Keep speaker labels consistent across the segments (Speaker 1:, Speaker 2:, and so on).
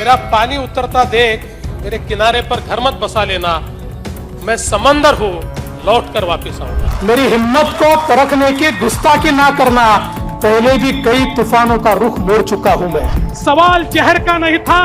Speaker 1: मेरा पानी उतरता देख मेरे किनारे पर घर मत बसा लेना, मैं समंदर हूँ, लौट कर वापिस आऊंगा।
Speaker 2: मेरी हिम्मत को परखने की गुस्ताखी ना करना, पहले भी कई तूफानों का रुख मोड़ चुका हूं मैं।
Speaker 1: सवाल जहर का नहीं था,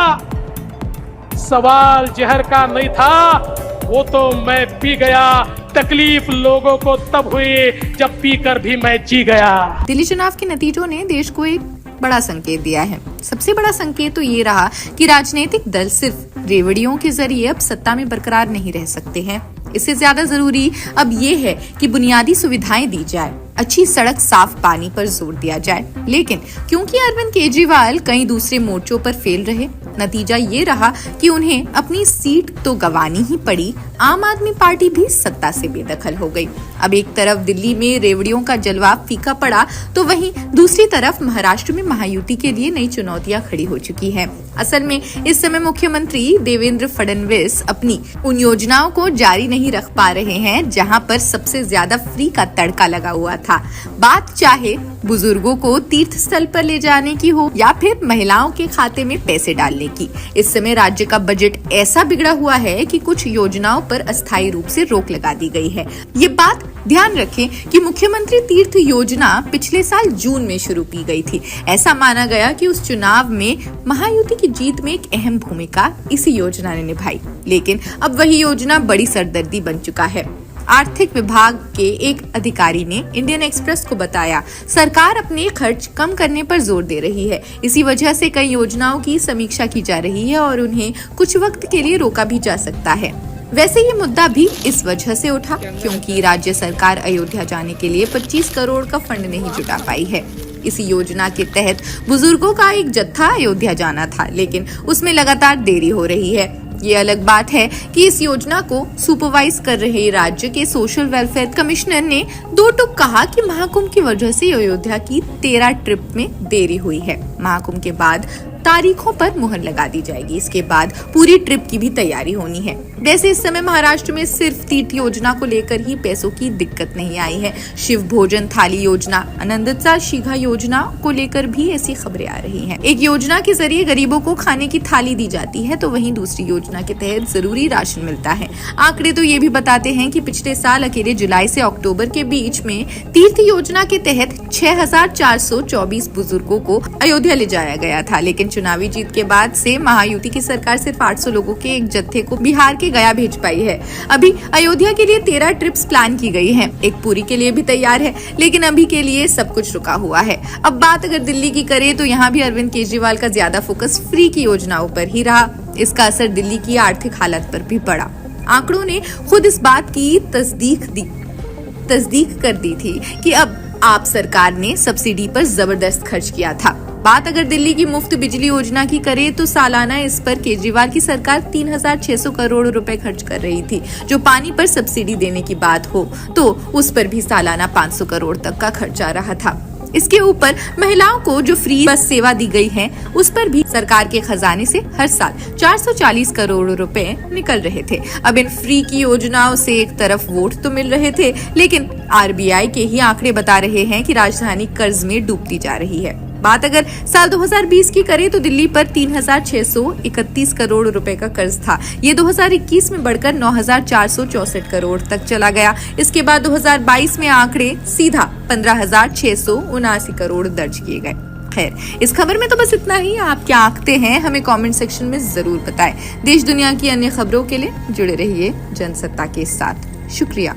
Speaker 1: सवाल जहर का नहीं था, वो तो मैं पी गया। तकलीफ लोगों को तब हुई जब पीकर भी मैं जी गया।
Speaker 3: दिल्ली चुनाव के नतीजों ने देश को एक बड़ा संकेत दिया है। सबसे बड़ा संकेत तो ये रहा कि राजनीतिक दल सिर्फ रेवड़ियों के जरिए अब सत्ता में बरकरार नहीं रह सकते हैं। इससे ज्यादा जरूरी अब ये है कि बुनियादी सुविधाएं दी जाए, अच्छी सड़क, साफ पानी पर जोर दिया जाए। लेकिन क्योंकि अरविंद केजरीवाल कई दूसरे मोर्चों पर फेल रहे, नतीजा ये रहा कि उन्हें अपनी सीट तो गंवानी ही पड़ी। आम आदमी पार्टी भी सत्ता से बेदखल हो गई। अब एक तरफ दिल्ली में रेवड़ियों का जलवा फीका पड़ा, तो वहीं दूसरी तरफ महाराष्ट्र में महायुति के लिए नई चुनौतियां खड़ी हो चुकी हैं। असल में इस समय मुख्यमंत्री देवेंद्र फडणवीस अपनी उन योजनाओं को जारी नहीं रख पा रहे हैं जहां पर सबसे ज्यादा फ्री का तड़का लगा हुआ था। बात चाहे बुजुर्गों को तीर्थ स्थल पर ले जाने की हो या फिर महिलाओं के खाते में पैसे डालने की। इस समय राज्य का बजट ऐसा बिगड़ा हुआ है कि कुछ योजनाओं पर अस्थायी रूप से रोक लगा दी गई है। ये बात ध्यान रखें कि मुख्यमंत्री तीर्थ योजना पिछले साल जून में शुरू की गई थी। ऐसा माना गया कि उस चुनाव में महायुति की जीत में एक अहम भूमिका इसी योजना ने निभाई, लेकिन अब वही योजना बड़ी सरदर्दी बन चुका है। आर्थिक विभाग के एक अधिकारी ने इंडियन एक्सप्रेस को बताया, सरकार अपने खर्च कम करने पर जोर दे रही है। इसी वजह से कई योजनाओं की समीक्षा की जा रही है और उन्हें कुछ वक्त के लिए रोका भी जा सकता है। वैसे ये मुद्दा भी इस वजह से उठा क्योंकि राज्य सरकार अयोध्या जाने के लिए 25 करोड़ का फंड नहीं जुटा पाई है। इसी योजना के तहत बुजुर्गों का एक जत्था अयोध्या जाना था, लेकिन उसमें लगातार देरी हो रही है। ये अलग बात है कि इस योजना को सुपरवाइज कर रहे राज्य के सोशल वेलफेयर कमिश्नर ने दो टूक कहा कि महाकुंभ की वजह से अयोध्या की 13 ट्रिप में देरी हुई है। महाकुंभ के बाद तारीखों पर मुहर लगा दी जाएगी। इसके बाद पूरी ट्रिप की भी तैयारी होनी है। वैसे इस समय महाराष्ट्र में सिर्फ तीर्थ योजना को लेकर ही पैसों की दिक्कत नहीं आई है। शिव भोजन थाली योजना, आनंदचा शिघा योजना को लेकर भी ऐसी खबरें आ रही हैं। एक योजना के जरिए गरीबों को खाने की थाली दी जाती है, तो वहीं दूसरी योजना के तहत जरूरी राशन मिलता है। आंकड़े तो ये भी बताते हैं कि पिछले साल अकेले जुलाई से अक्टूबर के बीच में तीर्थ योजना के तहत 6424 बुजुर्गों को अयोध्या ले जाया गया था। लेकिन चुनावी जीत के बाद से महायुति की सरकार सिर्फ 800 लोगों के एक जत्थे को बिहार के गया भेज पाई है। अभी अयोध्या के लिए 13 ट्रिप्स प्लान की गई हैं। एक पुरी के लिए भी तैयार है, लेकिन अभी के लिए सब कुछ रुका हुआ है। अब बात अगर दिल्ली की करें तो यहाँ भी अरविंद केजरीवाल का ज्यादा फोकस फ्री की योजनाओं पर ही रहा। इसका असर दिल्ली की आर्थिक हालत पर भी पड़ा। आंकड़ों ने खुद इस बात की तस्दीक कर दी थी कि अब आप सरकार ने सब्सिडी पर जबरदस्त खर्च किया था। बात अगर दिल्ली की मुफ्त बिजली योजना की करें तो सालाना इस पर केजरीवाल की सरकार 3600 करोड़ रुपए खर्च कर रही थी। जो पानी पर सब्सिडी देने की बात हो तो उस पर भी सालाना 500 करोड़ तक का खर्च आ रहा था। इसके ऊपर महिलाओं को जो फ्री बस सेवा दी गई है, उस पर भी सरकार के खजाने से हर साल 440 करोड़ रुपए निकल रहे थे। अब इन फ्री की योजनाओं से एक तरफ वोट तो मिल रहे थे, लेकिन आरबीआई के ही आंकड़े बता रहे हैं कि राजधानी कर्ज में डूबती जा रही है। बात अगर साल 2020 की करें तो दिल्ली पर 3631 करोड़ रुपए का कर्ज था। ये 2021 में बढ़कर 9464 करोड़ तक चला गया। इसके बाद 2022 में आंकड़े सीधा 15679 करोड़ दर्ज किए गए। खैर, इस खबर में तो बस इतना ही। आप क्या आंकते हैं हमें कमेंट सेक्शन में जरूर बताएं। देश दुनिया की अन्य खबरों के लिए जुड़े रहिए जनसत्ता के साथ। शुक्रिया।